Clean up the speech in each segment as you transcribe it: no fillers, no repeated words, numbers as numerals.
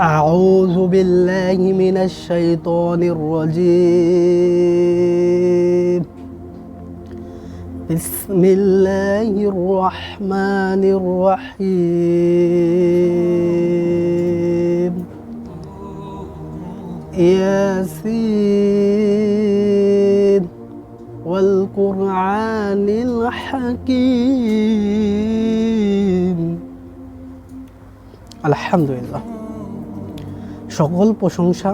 أعوذ بالله من الشيطان الرجيم بسم الله الرحمن الرحيم ياسين والقرآن الحكيم আলহামদুলিল্লাহ। সকল প্রশংসা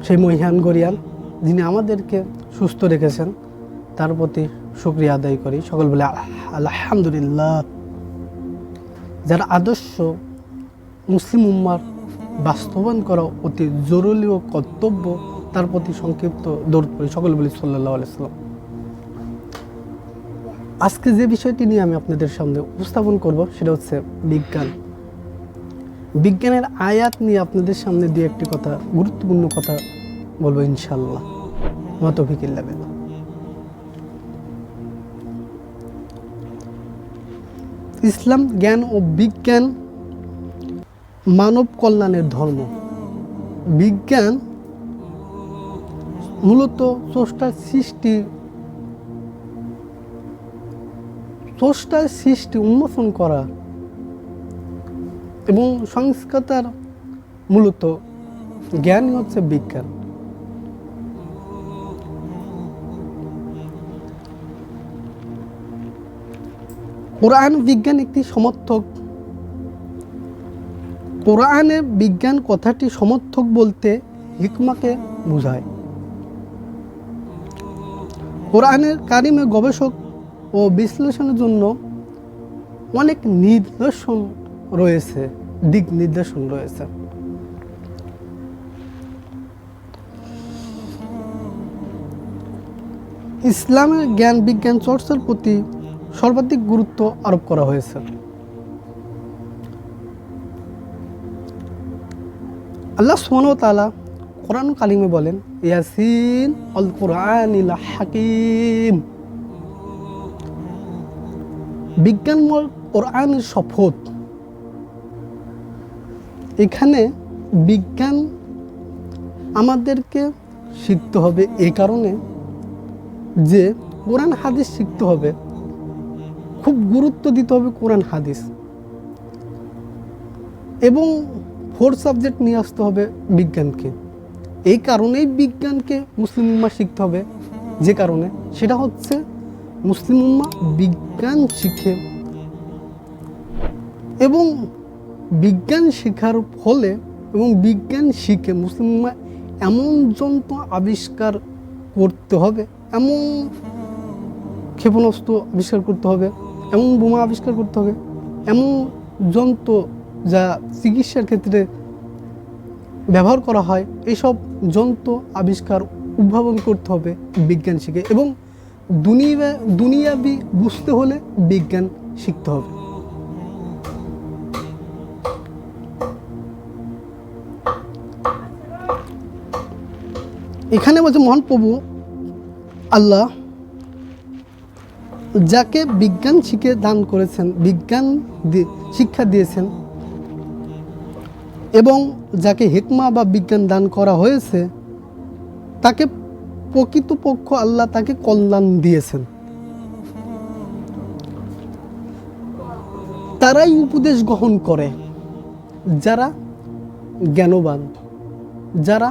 সেই মহিয়ান গরিয়ান যিনি আমাদেরকে সুস্থ রেখেছেন, তার প্রতি শুকরিয়া আদায় করি। সকল বলে আলহামদুলিল্লাহ। যার আদর্শ মুসলিম উম্মার বাস্তবায়ন করা অতি জরুরি ও কর্তব্য, তার প্রতি সংক্ষিপ্ত দরুদ পড়ি। সকল বলি সাল্লাল্লাহু আলাইহি ওয়াসাল্লাম। আজকে যে বিষয়টি নিয়ে আমি আপনাদের সামনে উপস্থাপন করব সেটা হচ্ছে বিজ্ঞান। বিজ্ঞানের আয়াত নিয়ে আপনাদের সামনে দিয়ে একটি কথা, গুরুত্বপূর্ণ কথা বলবো ইনশাআল্লাহ। ওয়া তৌফিকুল্লাহ বিল্লাহ। ইসলাম জ্ঞান ও বিজ্ঞান মানব কল্যাণের ধর্ম। বিজ্ঞান মূলত স্রষ্টার সৃষ্টি উন্মোচন করা এবং সংস্কার মূলত জ্ঞানই হচ্ছে বিজ্ঞান। কোরআন বিজ্ঞান একটি সমর্থক। কোরআনে বিজ্ঞান কথাটি সমর্থক বলতে হিকমাকে বোঝায়। কোরআনের কারিমে গবেষক ও বিশ্লেষণের জন্য অনেক নিদর্শন রয়েছে, দিক নির্দেশন রয়েছে। ইসলামের জ্ঞান বিজ্ঞান চর্চার প্রতি সর্বাধিক গুরুত্ব আরোপ করা হয়েছে। আল্লাহ সুবহানাহু ওয়া তাআলা কোরআন কালিমে বলেন, ইয়াসিন আল কুরআনিল হাকিম। বিজ্ঞানময় কোরআনের শপথ। এখানে বিজ্ঞান আমাদেরকে শিখতে হবে এই কারণে যে কোরআন হাদিস শিখতে হবে, খুব গুরুত্ব দিতে হবে কোরআন হাদিস, এবং 4 সাবজেক্ট নিয়ে আসতে হবে বিজ্ঞানকে। এই কারণেই বিজ্ঞানকে মুসলিম উম্মাহ শিখতে হবে, যে কারণে সেটা হচ্ছে মুসলিম উম্মাহ বিজ্ঞান শিখে এবং বিজ্ঞান শেখার ফলে এবং বিজ্ঞান শিখে মুসলিম উম্মাহ এমন যন্ত্র আবিষ্কার করতে হবে, এমন ক্ষেপণাস্ত্র আবিষ্কার করতে হবে, এমন বোমা আবিষ্কার করতে হবে, এমন যন্ত্র যা চিকিৎসার ক্ষেত্রে ব্যবহার করা হয়, এইসব যন্ত্র আবিষ্কার উদ্ভাবন করতে হবে বিজ্ঞান শিখে। এবং দুনিয়াবি বুঝতে হলে বিজ্ঞান শিখতে হবে। এখানে বলছে মহান প্রভু আল্লাহ যাকে বিজ্ঞান শিখে দান করেছেন, বিজ্ঞান শিক্ষা দিয়েছেন, এবং যাকে হিকমা বা বিজ্ঞান দান করা হয়েছে, তাকে প্রকৃতপক্ষ আল্লাহ তাকে কল্যাণ দিয়েছেন। তারাই উপদেশ গ্রহণ করে যারা জ্ঞানবান, যারা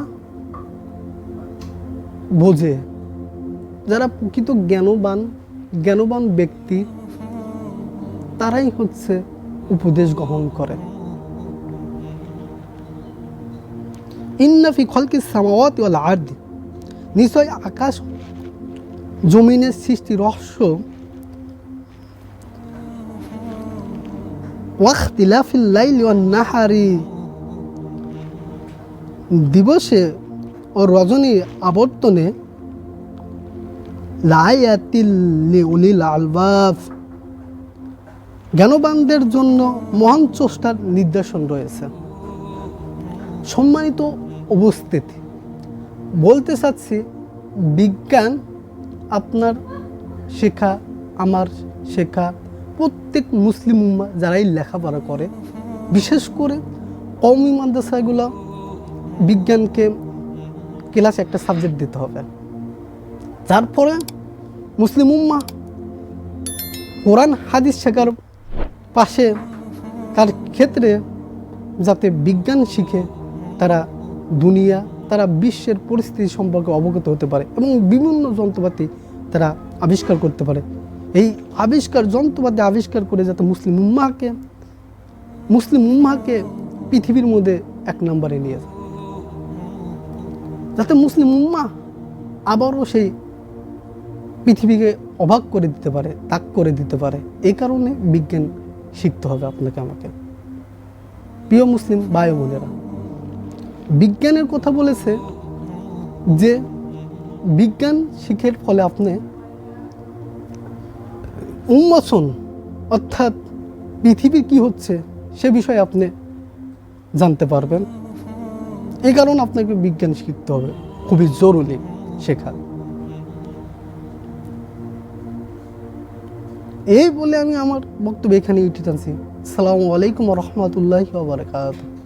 বোঝে, যারা প্রকৃত জ্ঞানবান ব্যক্তি, তারাই হচ্ছে উপদেশ গ্রহণ করে। ইন্না ফি খালকিস সামাওয়াতি ওয়াল আরদি, নিশ্চয় আকাশ জমিনের সৃষ্টি রহস্য, ওয়াখতিলাফিল লাইলি ওয়ান নাহারি, দিবসে ও রজনী আবর্তনে, লায়াতিল লিউলিল আলবাব, জ্ঞানবানদের জন্য মহান স্রষ্টার নির্দেশন রয়েছে। সম্মানিত উপস্থিতি, বলতে চাচ্ছি বিজ্ঞান আপনার শেখা, আমার শেখা, প্রত্যেক মুসলিম উম্মাহ যারাই লেখাপড়া করে, বিশেষ করে কওমি মাদ্রাসাগুলো বিজ্ঞানকে ক্লাসে একটা সাবজেক্ট দিতে হবে। তারপরে মুসলিম উম্মাহ কোরআন হাদিস শেখার পাশে তার ক্ষেত্রে যাতে বিজ্ঞান শিখে তারা দুনিয়া, তারা বিশ্বের পরিস্থিতি সম্পর্কে অবগত হতে পারে এবং বিভিন্ন যন্ত্রপাতি তারা আবিষ্কার করতে পারে। এই যন্ত্রপাতি আবিষ্কার করে যাতে মুসলিম উম্মাহকে পৃথিবীর মধ্যে 1 নম্বরে নিয়ে যায়, যাতে মুসলিম উম্মাহ আবারও সেই পৃথিবীকে অবাক করে দিতে পারে, তাক করে দিতে পারে। এই কারণে বিজ্ঞান শিখতে হবে আপনাকে আমাকে। প্রিয় মুসলিম ভাই বোনেরা, বিজ্ঞানের কথা বলেছে যে বিজ্ঞান শিখের ফলে আপনি উন্মোচন অর্থাৎ পৃথিবীর কি হচ্ছে সে বিষয়ে আপনি জানতে পারবেন। এই কারণে আপনাকে বিজ্ঞান শিখতে হবে, খুবই জরুরি শেখা। এই বলে আমি আমার বক্তব্য এখানে উঠে টানছি। আসসালামু আলাইকুম ওয়া রাহমাতুল্লাহি ওয়া বারাকাতুহু।